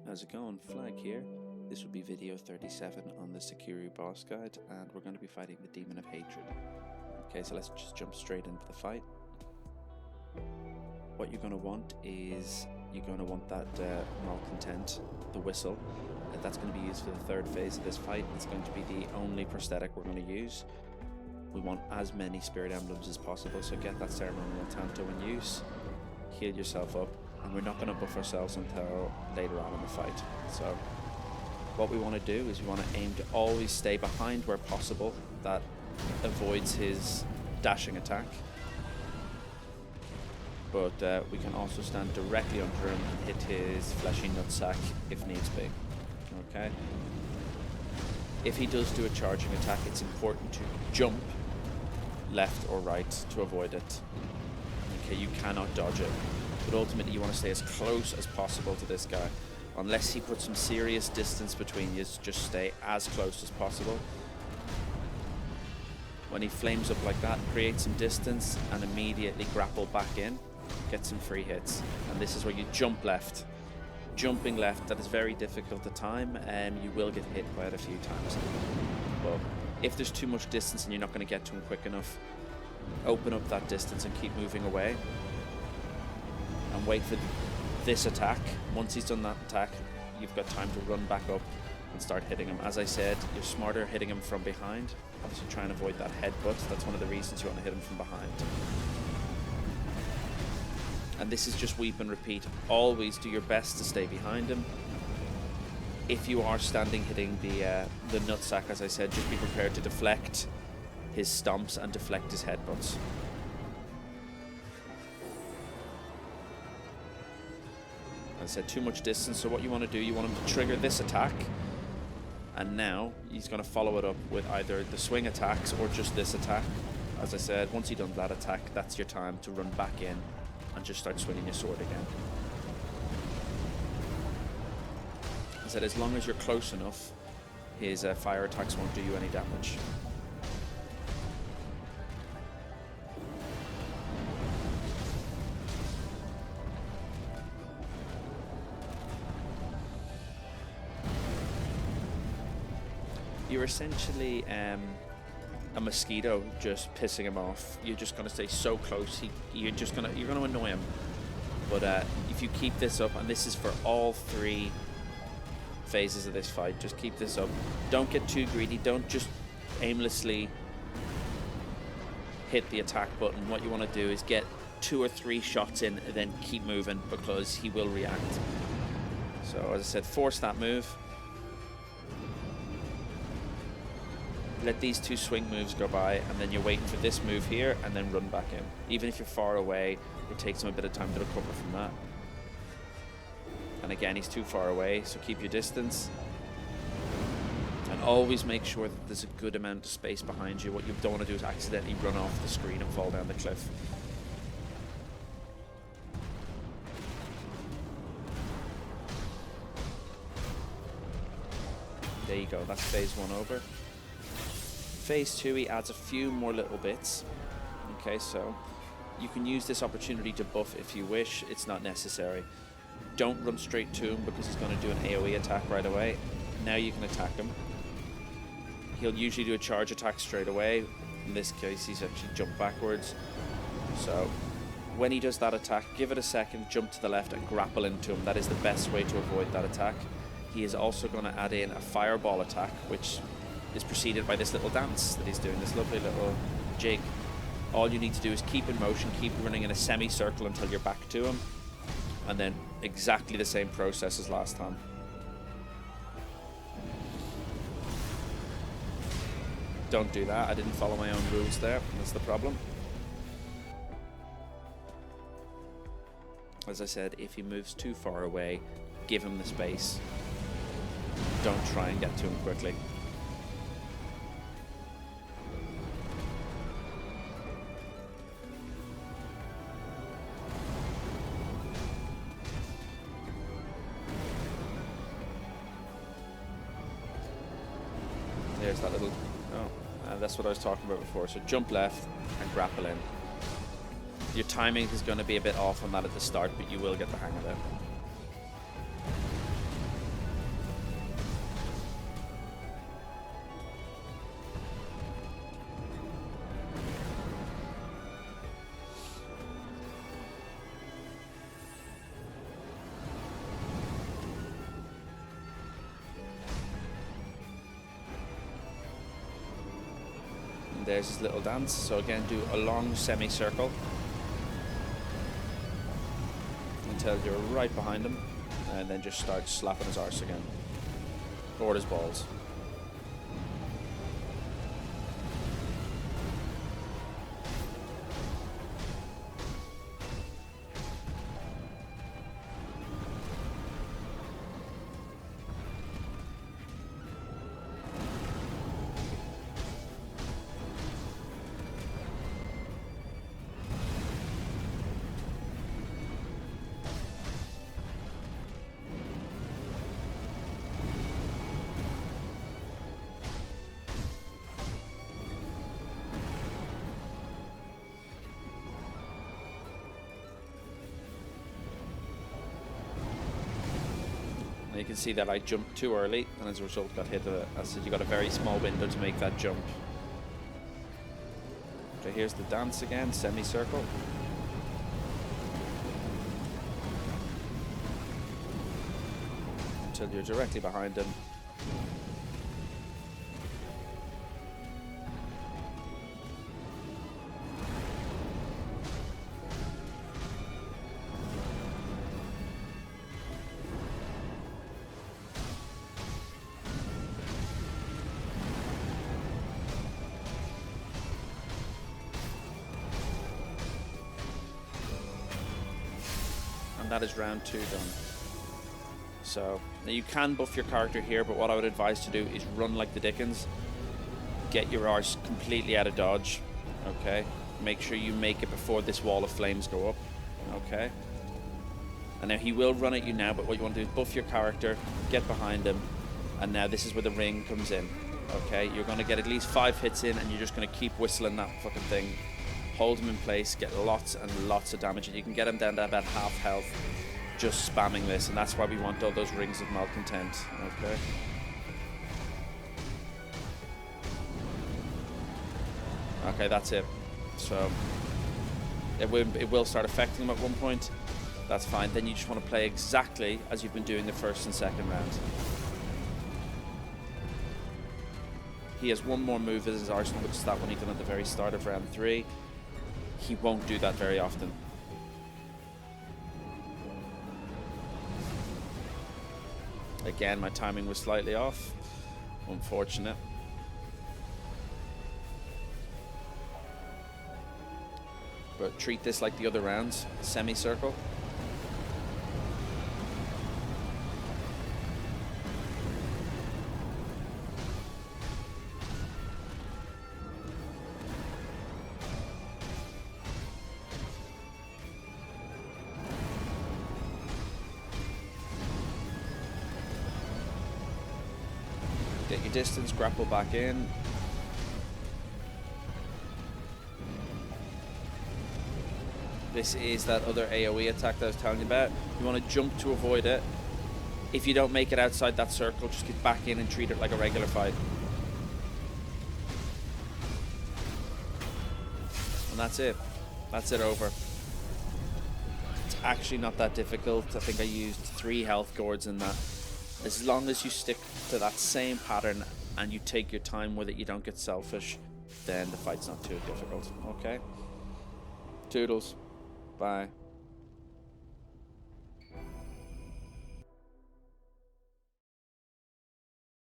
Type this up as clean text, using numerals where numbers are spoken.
How's it going? Flag here. This will be video 37 on the Sekiro Boss guide, and we're going to be fighting the Demon of Hatred. Okay, so let's just jump straight into the fight. What you're going to want is, you're going to want that malcontent, the whistle. That's going to be used for the third phase of this fight. It's going to be the only prosthetic we're going to use. We want as many spirit emblems as possible, so get that ceremonial tanto in use. Heal yourself up, and we're not going to buff ourselves until later on in the fight. So what we want to do is we want to aim to always stay behind where possible. That avoids his dashing attack, but we can also stand directly under him and hit his fleshy nutsack if needs be. Okay, if he does do a charging attack, it's important to jump left or right to avoid it. Okay, you cannot dodge it, but ultimately you want to stay as close as possible to this guy. Unless he puts some serious distance between you, just stay as close as possible. When he flames up like that, create some distance and immediately grapple back in, get some free hits. And this is where you jump left. Jumping left, that is very difficult to time, and you will get hit quite a few times. But if there's too much distance and you're not going to get to him quick enough, open up that distance and keep moving away. And wait for this attack. Once he's done that attack, you've got time to run back up and start hitting him. As I said, you're smarter hitting him from behind. Obviously try and avoid that headbutt. That's one of the reasons you want to hit him from behind. And this is just weep and repeat. Always do your best to stay behind him. If you are standing hitting the nutsack, as I said, just be prepared to deflect his stomps and deflect his headbutts. As I said, too much distance, so what you want to do, you want him to trigger this attack, and now he's going to follow it up with either the swing attacks or just this attack. As I said, once you've done that attack, that's your time to run back in and just start swinging your sword again. I said, as long as you're close enough, his fire attacks won't do you any damage. You're essentially a mosquito just pissing him off. You're just gonna stay so close. You're gonna annoy him. But if you keep this up, and this is for all three phases of this fight, just keep this up. Don't get too greedy. Don't just aimlessly hit the attack button. What you want to do is get 2 or 3 shots in and then keep moving, because he will react. So as I said, force that move. Let these 2 swing moves go by, and then you're waiting for this move here, and then run back in. Even if you're far away, it takes him a bit of time to recover from that. And again, he's too far away, so keep your distance. And always make sure that there's a good amount of space behind you. What you don't want to do is accidentally run off the screen and fall down the cliff. There you go, that's phase 1 over. Phase 2, he adds a few more little bits. Okay, so you can use this opportunity to buff if you wish. It's not necessary. Don't run straight to him, because he's going to do an AoE attack right away. Now you can attack him. He'll usually do a charge attack straight away. In this case, he's actually jumped backwards. So when he does that attack, give it a second, jump to the left and grapple into him. That is the best way to avoid that attack. He is also going to add in a fireball attack, which is preceded by this little dance that he's doing, this lovely little jig. All you need to do is keep in motion, keep running in a semicircle until you're back to him, and then exactly the same process as last time. Don't do that, I didn't follow my own rules there, that's the problem. As I said, if he moves too far away, give him the space. Don't try and get to him quickly. There's that little, that's what I was talking about before. So jump left and grapple in. Your timing is going to be a bit off on that at the start, but you will get the hang of it. there's his little dance. So again, do a long semicircle until you're right behind him, and then just start slapping his arse again, or his balls. You can see that I jumped too early, and as a result got hit with it. I said you got a very small window to make that jump. Okay, here's the dance again, semicircle. Until you're directly behind him. That is round 2 done. So now you can buff your character here, but what I would advise to do is run like the dickens. Get your arse completely out of dodge. Okay, make sure you make it before this wall of flames go up. Okay, and now he will run at you now, but what you want to do is buff your character, get behind him, and now this is where the ring comes in. Okay, you're going to get at least 5 hits in, and you're just going to keep whistling that fucking thing. Hold him in place, get lots and lots of damage, and you can get him down to about half health just spamming this, and that's why we want all those rings of malcontent. Okay. Okay, that's it. So it will start affecting him at one point. That's fine. Then you just want to play exactly as you've been doing the first and second round. He has one more move as his arsenal, which is that one he done at the very start of round 3. He won't do that very often. Again, my timing was slightly off. Unfortunate. But treat this like the other rounds. Semicircle. Get your distance, grapple back in. This is that other AoE attack that I was telling you about. You want to jump to avoid it. If you don't make it outside that circle, just get back in and treat it like a regular fight. And that's it. That's it over. It's actually not that difficult. I think I used 3 health gourds in that. As long as you stick to that same pattern and you take your time with it, you don't get selfish, then the fight's not too difficult. Okay? Toodles. Bye.